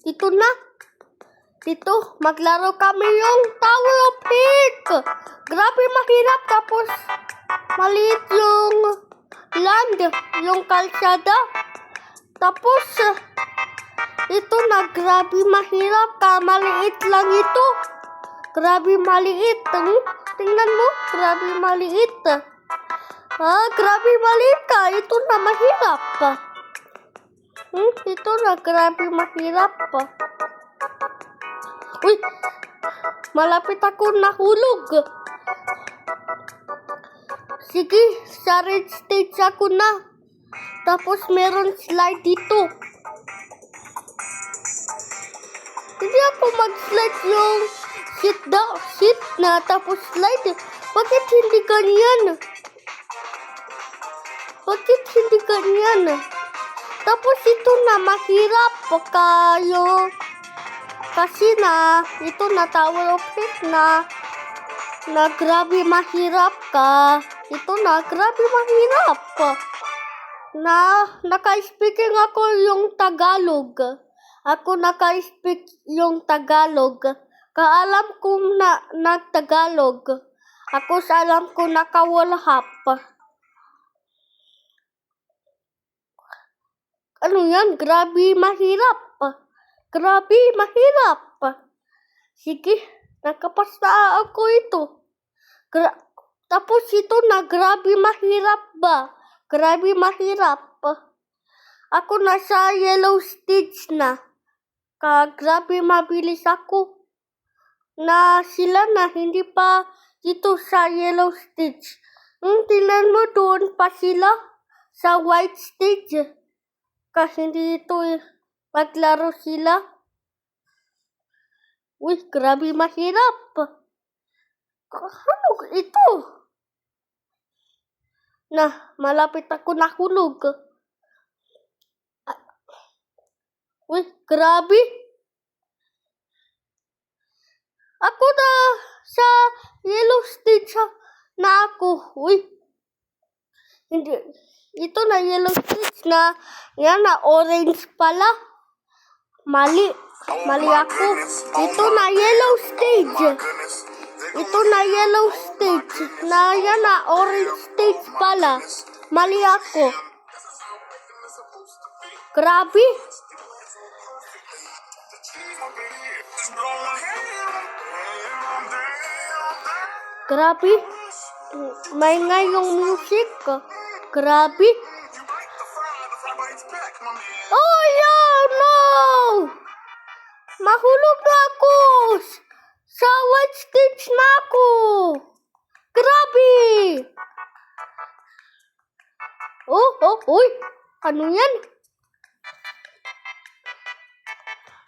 Dito na. Dito, maglaro kami yung Tower of Hate. Grabe mahirap, tapos maliit yung land, yung kalsada. Tapos, ito na, grabe mahirap ka, maliit lang ito. Grabe maliit. Tingnan mo, grabe maliit. Grabe maliit ka, ito na mahirap. Ito na, grabe mahirap. Uy, malapit ako nahulog. Sige, sa red stage ako na. Tapos meron slide dito. Hindi ako mag-slide yung seat na tapos slide. Bakit hindi ganyan? Bakit hindi ganyan? Tapos ito na mahirap kayo. Kasi na, ito na Tower of Hate na grabe mahirap ka. Ito na, grabe mahirap. Naka-speaking ako yung Tagalog. Ako naka-speak yung Tagalog. Kaalam kong nag-Tagalog. Ako sa alam ko nakawalhap. Ano yan? Grabe mahirap. Grabe mahirap. Sige, nakapasa ako ito. Tapos ito na, grabe mahirap ba? Grabe mahirap. Ako nasa yellow stage na. Grabe mabilis ako. Na sila na, hindi pa dito sa yellow stage. Tingnan mo doon pa sila sa white stage. Kasi hindi ito maglaro sila. Uy, grabe mahirap. Ano ito? Malapit ako nahulog. Uy, grabe. Ako na sa yellow stage na ako. Uy. Hindi. Ito na yellow stage na. Yan na orange pala. Mali ako. Ito na yellow stage. Ito na yellow stage. Yan na orange stage pala. Mali ako. Grabe. Grabe. May nga yung music. Grabe. Oh, yeah, no! Mahulog na ako. Sa white stage na ako. Grabe. Uy. Ano yan?